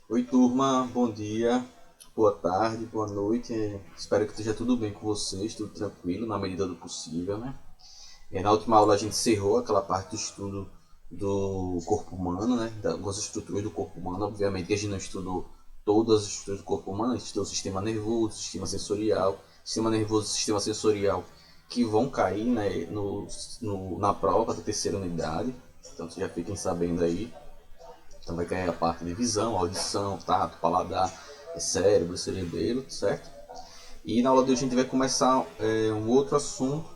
Oi, turma, bom dia, boa tarde, boa noite. Espero que esteja tudo bem com vocês, tudo tranquilo na medida do possível, né? Na última aula a gente encerrou aquela parte do estudo do corpo humano, né? Das estruturas do corpo humano. Obviamente que a gente não estudou todas as estruturas do corpo humano, a gente estudou o sistema nervoso, sistema nervoso e sistema sensorial que vão cair, né, na prova da terceira unidade. Então já fiquem sabendo aí. Então vai cair a parte de visão, audição, tato, paladar, cérebro, cerebelo, certo? E na aula de hoje a gente vai começar um outro assunto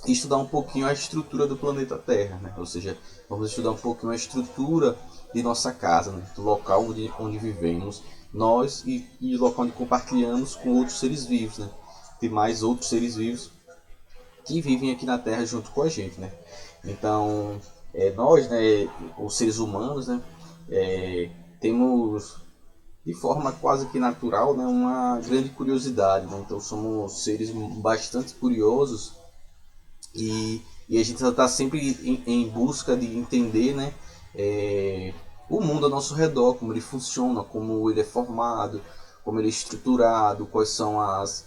e estudar um pouquinho a estrutura do planeta Terra, né? Ou seja, vamos estudar um pouquinho a estrutura de nossa casa, né? Do local onde vivemos, nós e o local onde compartilhamos com outros seres vivos, né? Tem mais outros seres vivos que vivem aqui na Terra junto com a gente, né? Então, nós, né, os seres humanos, né, temos de forma quase que natural, né, uma grande curiosidade, né? Então somos seres bastante curiosos e a gente está sempre em busca de entender, né, o mundo ao nosso redor, como ele funciona, como ele é formado, como ele é estruturado, quais são as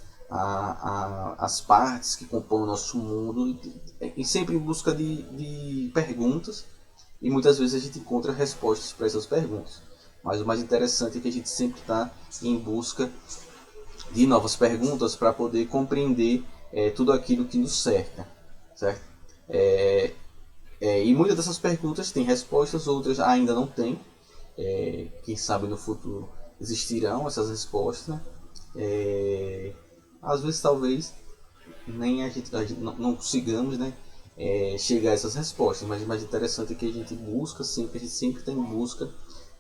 partes que compõem o nosso mundo, e sempre em busca de perguntas, e muitas vezes a gente encontra respostas para essas perguntas. Mas o mais interessante é que a gente sempre está em busca de novas perguntas para poder compreender tudo aquilo que nos cerca, certo? É, e muitas dessas perguntas têm respostas, outras ainda não têm. Quem sabe no futuro existirão essas respostas, né? Às vezes, talvez, nem a gente não consigamos, né, chegar a essas respostas, mas o mais interessante é que a gente busca sempre, a gente sempre está em busca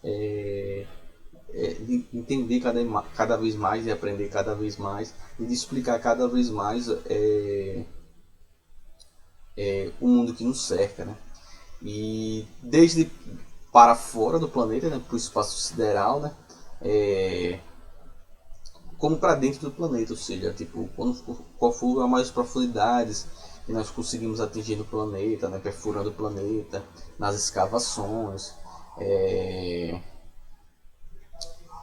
é, de entender cada vez mais e aprender cada vez mais e de explicar cada vez mais o mundo que nos cerca, né? E desde para fora do planeta, né, para o espaço sideral, né, é, como para dentro do planeta, ou seja, tipo, qual for as maiores profundidades que nós conseguimos atingir no planeta, né, perfurando o planeta, nas escavações. É,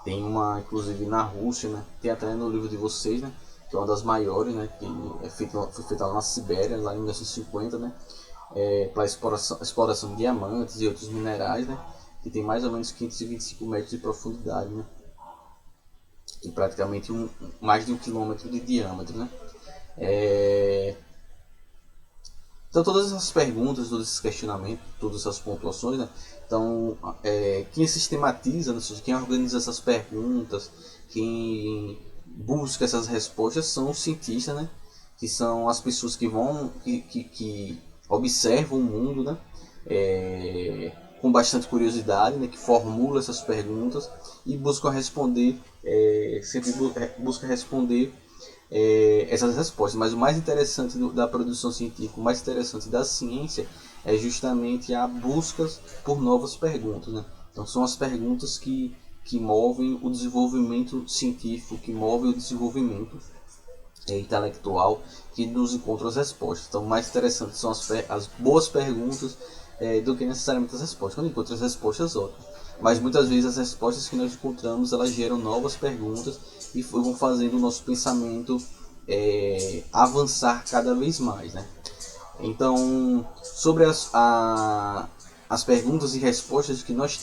Tem uma, inclusive, na Rússia, né, tem até no livro de vocês, né, que é uma das maiores, né, que foi feita lá na Sibéria, lá em 1950, né, para exploração de diamantes e outros minerais, né, que tem mais ou menos 525 metros de profundidade, né, e praticamente mais de 1 quilômetro de diâmetro, né. É, Então todas essas perguntas, todos esses questionamentos, todas essas pontuações, né? Então quem sistematiza, né? Quem organiza essas perguntas, quem busca essas respostas são os cientistas, né? Que são as pessoas que observam o mundo, né? Com bastante curiosidade, né? Que formulam essas perguntas e buscam responder, sempre busca responder essas respostas. Mas o mais interessante da produção científica, o mais interessante da ciência é justamente a busca por novas perguntas, né? Então são as perguntas que movem o desenvolvimento científico, que movem o desenvolvimento intelectual, que nos encontra as respostas. Então o mais interessante são as boas perguntas do que necessariamente as respostas. Quando encontra as respostas, ótimo. Mas muitas vezes as respostas que nós encontramos, elas geram novas perguntas e vão fazendo o nosso pensamento avançar cada vez mais, né? Então, sobre as perguntas e respostas que nós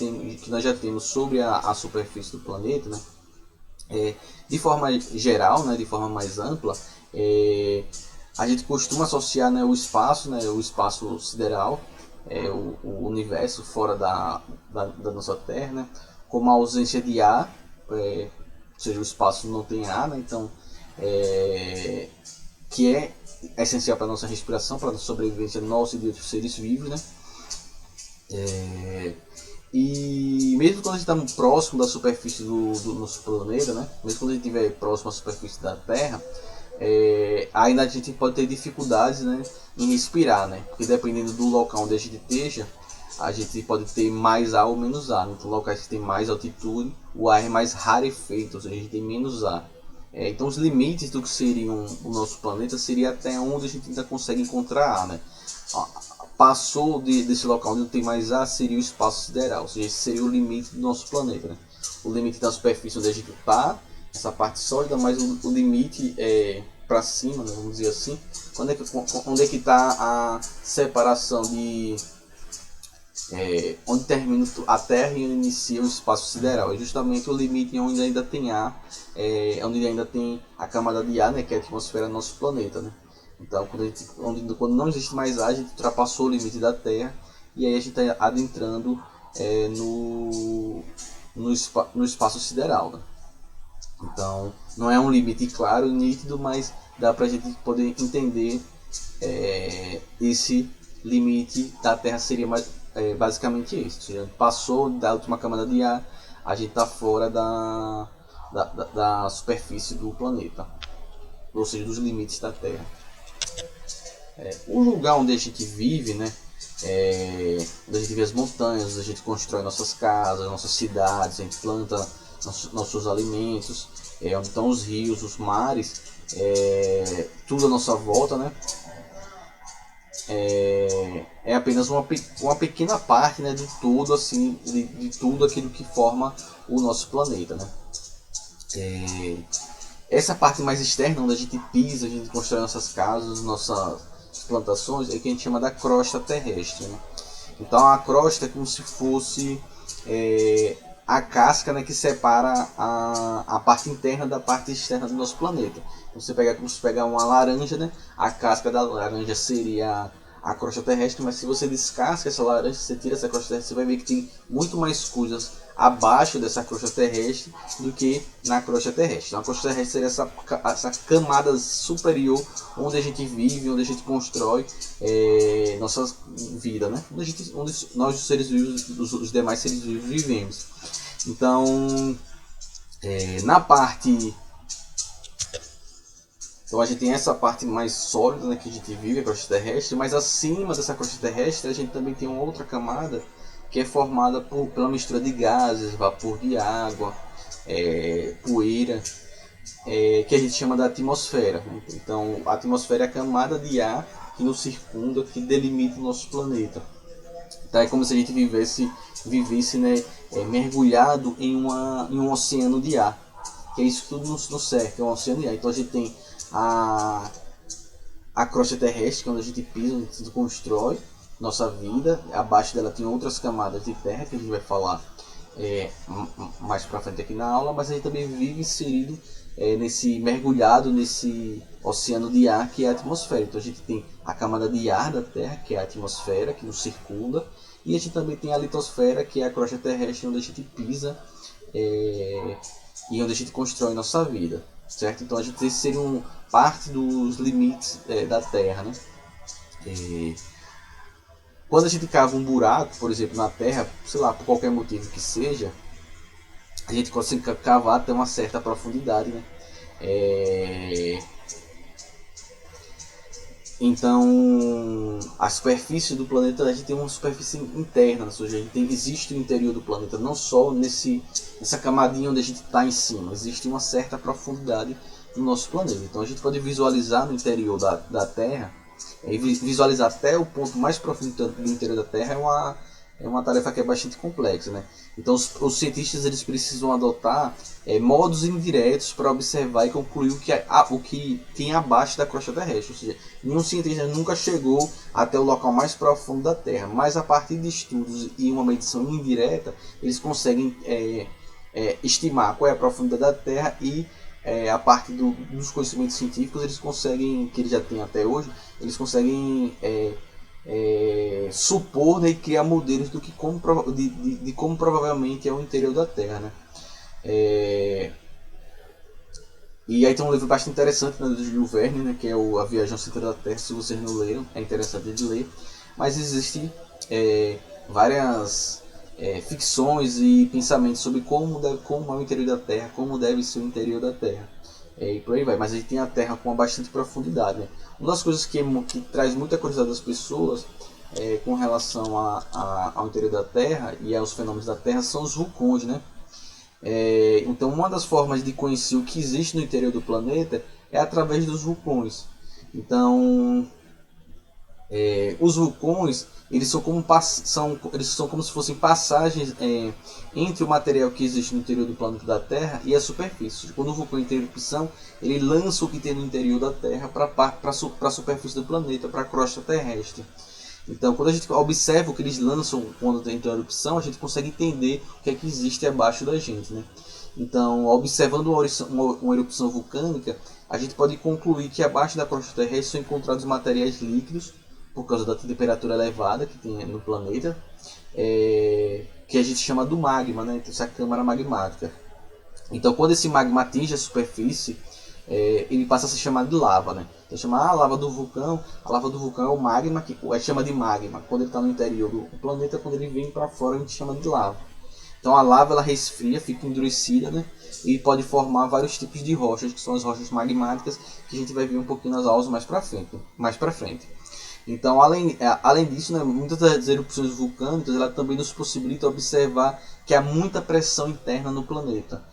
já temos sobre a superfície do planeta, né? De forma geral, né, de forma mais ampla, a gente costuma associar, né, o espaço sideral, o universo fora da nossa Terra, né, como a ausência de ar, ou seja, o espaço não tem ar, né, então, que é essencial para a nossa respiração, para a sobrevivência nossa e de outros seres vivos, né. E mesmo quando a gente está próximo da superfície do nosso planeta, né? Mesmo quando a gente estiver próximo à superfície da Terra, ainda a gente pode ter dificuldades, né, em respirar, né? Porque dependendo do local onde a gente esteja, a gente pode ter mais ar ou menos ar. Então, locais que tem mais altitude, o ar é mais rarefeito, ou seja, a gente tem menos ar. Então, os limites do que seria o nosso planeta seria até onde a gente ainda consegue encontrar ar, né? Passou desse local onde não tem mais ar, seria o espaço sideral, ou seja, esse seria o limite do nosso planeta, né? o limite da superfície onde a gente está, essa parte sólida, mas o limite para cima, né, vamos dizer assim, onde é que está a separação de onde termina a Terra e inicia o espaço sideral. É justamente o limite onde ainda tem ar, onde ainda tem a camada de ar, né, que é a atmosfera do nosso planeta, né? Então, quando não existe mais ar, a gente ultrapassou o limite da Terra e aí a gente está adentrando no espaço sideral, né? Então, não é um limite claro, nítido, mas dá para a gente poder entender esse limite da Terra seria basicamente isso. Se passou da última camada de ar, a gente está fora da superfície do planeta, ou seja, dos limites da Terra. O lugar onde a gente vive, né, onde a gente vê as montanhas, onde a gente constrói nossas casas, nossas cidades, a gente planta nossos alimentos, onde estão os rios, os mares, tudo à nossa volta, né? É apenas uma pequena parte, né, de tudo, assim, de tudo aquilo que forma o nosso planeta, né? Essa parte mais externa, onde a gente pisa, a gente constrói nossas casas, nossas plantações, é que a gente chama da crosta terrestre, né? Então a crosta é como se fosse a casca, né, que separa a parte interna da parte externa do nosso planeta. Então você pega como se pegar uma laranja, né? A casca da laranja seria a crosta terrestre, mas se você descasca essa laranja, você tira essa crosta terrestre, você vai ver que tem muito mais coisas abaixo dessa crosta terrestre do que na crosta terrestre. Então, a crosta terrestre seria essa camada superior onde a gente vive, onde a gente constrói nossa vida, né? Onde nós, os seres vivos, os demais seres vivos, vivemos. Então, na parte... Então a gente tem essa parte mais sólida, né, que a gente vive, a crosta terrestre, mas acima dessa crosta terrestre a gente também tem uma outra camada que é formada pela mistura de gases, vapor de água, poeira, que a gente chama da atmosfera, né? Então a atmosfera é a camada de ar que nos circunda, que delimita o nosso planeta. Então, é como se a gente vivesse, né, mergulhado em um oceano de ar, que é isso que tudo nos cerca, é um oceano de ar. Então a gente tem a crosta terrestre, quando a gente pisa, a gente constrói nossa vida. Abaixo dela tem outras camadas de terra que a gente vai falar mais pra frente aqui na aula, mas a gente também vive inserido mergulhado nesse oceano de ar que é a atmosfera. Então a gente tem a camada de ar da Terra, que é a atmosfera, que nos circunda, e a gente também tem a litosfera, que é a crosta terrestre, onde a gente pisa e onde a gente constrói nossa vida. Certo? Então a gente seria parte dos limites da Terra, né? Quando a gente cava um buraco, por exemplo, na Terra, sei lá, por qualquer motivo que seja, a gente consegue cavar até uma certa profundidade, né? Então, a superfície do planeta, a gente tem uma superfície interna, ou seja, existe o interior do planeta, não só nessa camadinha onde a gente está em cima, existe uma certa profundidade no nosso planeta. Então a gente pode visualizar no interior da Terra, e visualizar até o ponto mais profundo do interior da Terra é uma tarefa que é bastante complexa, né? Então os cientistas eles precisam adotar modos indiretos para observar e concluir o que tem abaixo da crosta terrestre. Ou seja, nenhum cientista nunca chegou até o local mais profundo da Terra, mas a partir de estudos e uma medição indireta, eles conseguem estimar qual é a profundidade da Terra e a parte dos conhecimentos científicos eles conseguem, que eles já têm até hoje, eles conseguem supor, né, e criar modelos de como provavelmente é o interior da Terra, né? E aí tem um livro bastante interessante, né, do Júlio Verne, né, que é A Viagem ao Centro da Terra. Se vocês não leram, é interessante de ler, mas existem várias ficções e pensamentos sobre como é o interior da Terra, como deve ser o interior da Terra, e por aí vai. Mas a gente tem a Terra com bastante profundidade, né? Uma das coisas que traz muita curiosidade das pessoas com relação ao interior da Terra e aos fenômenos da Terra são os vulcões, né? Então uma das formas de conhecer o que existe no interior do planeta é através dos vulcões. Então Os vulcões, eles são como se fossem passagens entre o material que existe no interior do planeta da Terra e a superfície. Quando o vulcão entra em erupção, ele lança o que tem no interior da Terra para a superfície do planeta, para a crosta terrestre. Então, quando a gente observa o que eles lançam quando entra em erupção, a gente consegue entender o que é que existe abaixo da gente, né? Então, observando uma erupção vulcânica, a gente pode concluir que abaixo da crosta terrestre são encontrados materiais líquidos, por causa da temperatura elevada que tem no planeta, que a gente chama do magma, né? Então, essa câmara magmática. Então, quando esse magma atinge a superfície, ele passa a ser chamado de lava, né? Então, chama a lava do vulcão. A lava do vulcão é o magma, que chama de magma quando ele está no interior do planeta. Quando ele vem para fora, a gente chama de lava. Então, a lava ela resfria, fica endurecida, né? E pode formar vários tipos de rochas, que são as rochas magmáticas, que a gente vai ver um pouquinho nas aulas mais para frente. Então, além disso, né, muitas das erupções vulcânicas ela também nos possibilita observar que há muita pressão interna no planeta.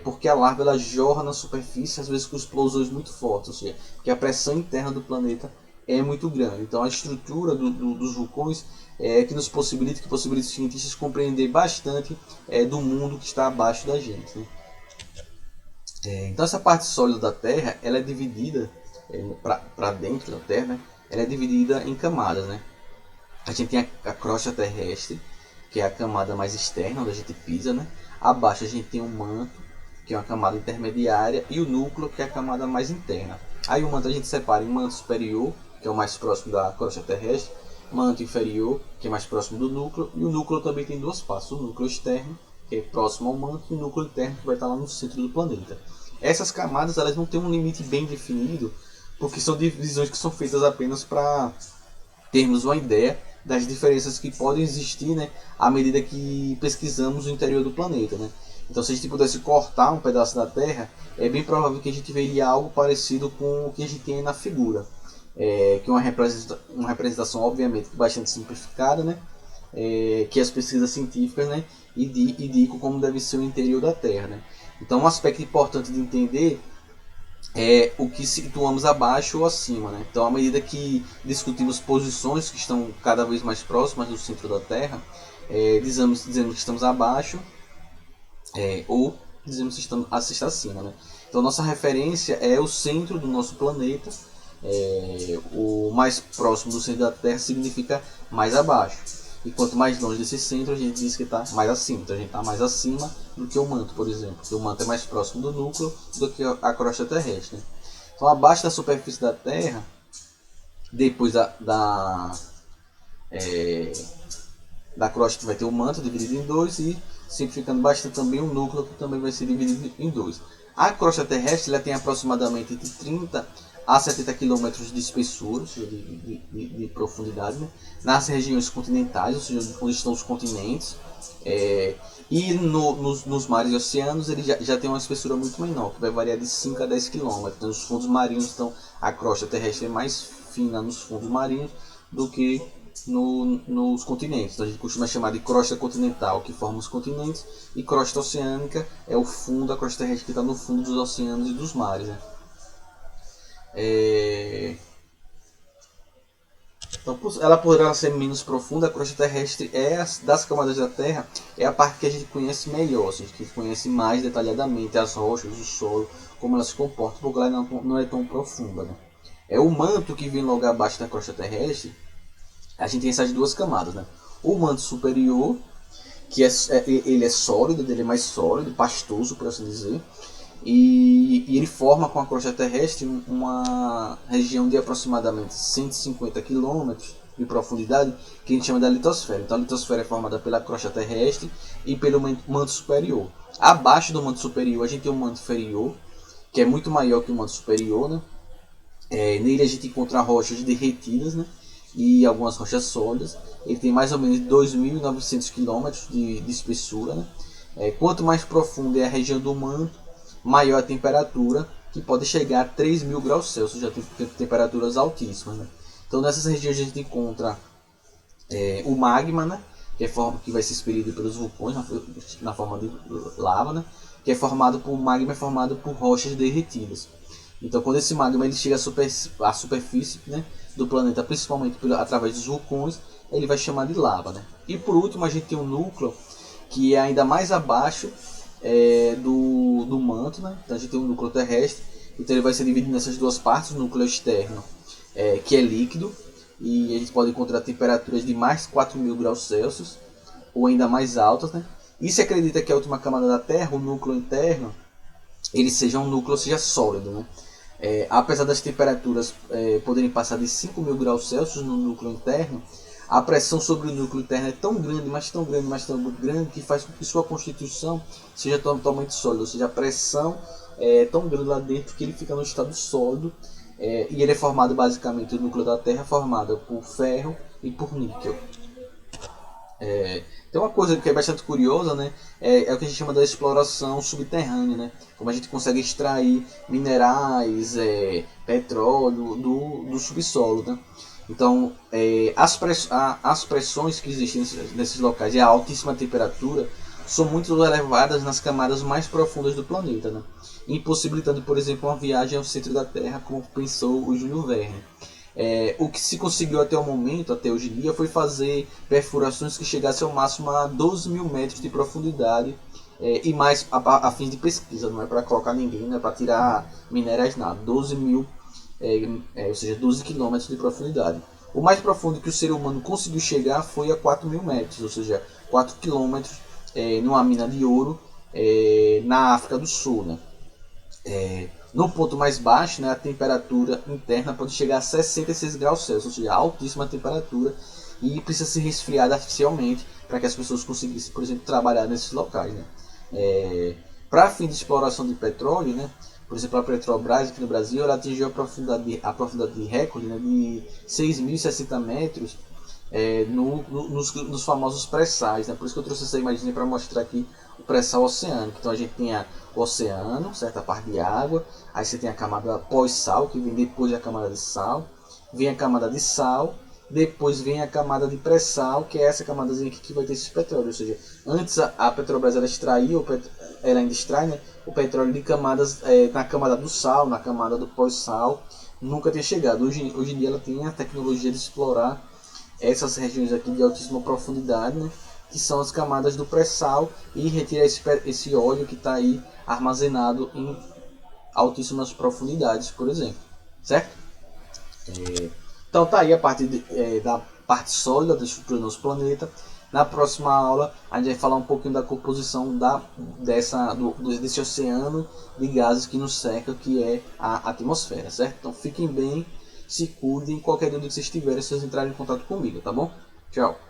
Porque a lava ela jorra na superfície, às vezes com explosões muito fortes, ou seja, porque a pressão interna do planeta é muito grande. Então, a estrutura dos vulcões que possibilita os cientistas compreender bastante do mundo que está abaixo da gente, né? Então, essa parte sólida da Terra ela é dividida para dentro da Terra, né? Ela é dividida em camadas, né? A gente tem a crosta terrestre, que é a camada mais externa, onde a gente pisa, né? Abaixo a gente tem o manto, que é uma camada intermediária, e o núcleo, que é a camada mais interna. Aí o manto a gente separa em manto superior, que é o mais próximo da crosta terrestre, manto inferior, que é mais próximo do núcleo, e o núcleo também tem duas partes, o núcleo externo, que é próximo ao manto, e o núcleo interno, que vai estar lá no centro do planeta. Essas camadas elas não têm um limite bem definido, porque são divisões que são feitas apenas para termos uma ideia das diferenças que podem existir, né, à medida que pesquisamos o interior do planeta, né? Então, se a gente pudesse cortar um pedaço da Terra, é bem provável que a gente veria algo parecido com o que a gente tem na figura, que é uma representação, obviamente, bastante simplificada, né? Que as pesquisas científicas, né, indicam como deve ser o interior da Terra, né? Então, um aspecto importante de entender é o que situamos abaixo ou acima, né? Então, à medida que discutimos posições que estão cada vez mais próximas do centro da Terra, dizemos que estamos abaixo ou dizemos que estamos acima, né? Então, nossa referência é o centro do nosso planeta. O mais próximo do centro da Terra significa mais abaixo. E quanto mais longe desse centro, a gente diz que está mais acima. Então a gente está mais acima do que o manto, por exemplo. Porque o manto é mais próximo do núcleo do que a crosta terrestre, né? Então, abaixo da superfície da Terra, depois da crosta vai ter o manto dividido em dois e simplificando bastante também o núcleo, que também vai ser dividido em dois. A crosta terrestre ela tem aproximadamente entre 30 a 70 km de espessura, ou seja, de profundidade, né? Nas regiões continentais, ou seja, onde estão os continentes, e nos mares e oceanos ele já tem uma espessura muito menor, que vai variar de 5 a 10 km. Então, nos fundos marinhos, então, a crosta terrestre é mais fina nos fundos marinhos do que nos continentes. Então, a gente costuma chamar de crosta continental, que forma os continentes, e crosta oceânica é o fundo da crosta terrestre que está no fundo dos oceanos e dos mares, né? Então, ela poderá ser menos profunda. A crosta terrestre das camadas da Terra é a parte que a gente conhece melhor, a gente conhece mais detalhadamente as rochas, o solo, como elas se comportam, porque ela não é tão profunda, né? É o manto que vem logo abaixo da crosta terrestre. A gente tem essas duas camadas, né? O manto superior, que ele é sólido, ele é mais sólido, pastoso, por assim dizer. E ele forma com a crosta terrestre uma região de aproximadamente 150 km de profundidade, que a gente chama da litosfera. Então, a litosfera é formada pela crosta terrestre e pelo manto superior. Abaixo do manto superior, a gente tem o manto inferior, que é muito maior que o manto superior, né? Nele a gente encontra rochas derretidas, né? E algumas rochas sólidas. Ele tem mais ou menos 2.900 km de espessura, né? Quanto mais profunda é a região do manto, maior a temperatura, que pode chegar a 3.000 graus Celsius, já tem temperaturas altíssimas, né? Então, nessas regiões a gente encontra o magma, né? Que vai ser expelido pelos vulcões na forma de lava, né? Que é formado por magma, é formado por rochas derretidas. Então quando esse magma ele chega à superfície, né, do planeta, principalmente através dos vulcões, ele vai chamar de lava, né? E por último a gente tem um núcleo que é ainda mais abaixo do manto, né? Então a gente tem um núcleo terrestre, então ele vai ser dividido nessas duas partes, o núcleo externo, que é líquido, e a gente pode encontrar temperaturas de mais 4.000 graus Celsius, ou ainda mais altas, né? E se acredita que a última camada da Terra, o núcleo interno, ele seja um núcleo, seja sólido, né? Apesar das temperaturas poderem passar de 5.000 graus Celsius no núcleo interno, a pressão sobre o núcleo interno é tão grande, mas tão grande, mas tão grande, que faz com que sua constituição seja totalmente sólida. Ou seja, a pressão é tão grande lá dentro que ele fica no estado sólido. E ele é formado basicamente, o núcleo da Terra é formado por ferro e por níquel. Tem uma coisa que é bastante curiosa, né? É o que a gente chama da exploração subterrânea, né? Como a gente consegue extrair minerais, petróleo do subsolo, né? Então, as pressões que existem nesses locais e a altíssima temperatura são muito elevadas nas camadas mais profundas do planeta, né? Impossibilitando, por exemplo, uma viagem ao centro da Terra, como pensou o Júlio Verne. O que se conseguiu até o momento, até hoje em dia, foi fazer perfurações que chegassem ao máximo a 12.000 metros de profundidade, e mais a fim de pesquisa, não é para colocar ninguém, não é para tirar minérios, nada. 12.000, ou seja, 12 quilômetros de profundidade. O mais profundo que o ser humano conseguiu chegar foi a 4.000 metros, ou seja, 4 quilômetros, numa mina de ouro, na África do Sul, né? No ponto mais baixo, né, a temperatura interna pode chegar a 66 graus Celsius, ou seja, altíssima temperatura, e precisa ser resfriada artificialmente para que as pessoas conseguissem, por exemplo, trabalhar nesses locais, né? Para fim de exploração de petróleo, né, por exemplo, a Petrobras aqui no Brasil, ela atingiu a profundidade de recorde, né, de 6.060 metros, nos famosos pré-sais, né? Por isso que eu trouxe essa imagem para mostrar aqui o pré-sal oceânico. Então a gente tem o oceano, certa parte de água, aí você tem a camada pós-sal, que vem depois da camada de sal, vem a camada de sal, depois vem a camada de pré-sal, que é essa camadazinha aqui que vai ter esse petróleo. Ou seja, antes a Petrobras ela extraía, ela ainda extrai, né, o petróleo de camadas, na camada do sal, na camada do pós-sal, nunca tinha chegado. Hoje em dia ela tem a tecnologia de explorar essas regiões aqui de altíssima profundidade, né, que são as camadas do pré-sal, e retirar esse óleo que está aí armazenado em altíssimas profundidades, por exemplo, certo? Então tá aí a parte da parte sólida da estrutura do nosso planeta. Na próxima aula a gente vai falar um pouquinho da composição desse oceano de gases que nos cerca, que é a atmosfera, certo? Então fiquem bem, se cuidem, qualquer dúvida que vocês tiverem, vocês entrarem em contato comigo, tá bom? Tchau!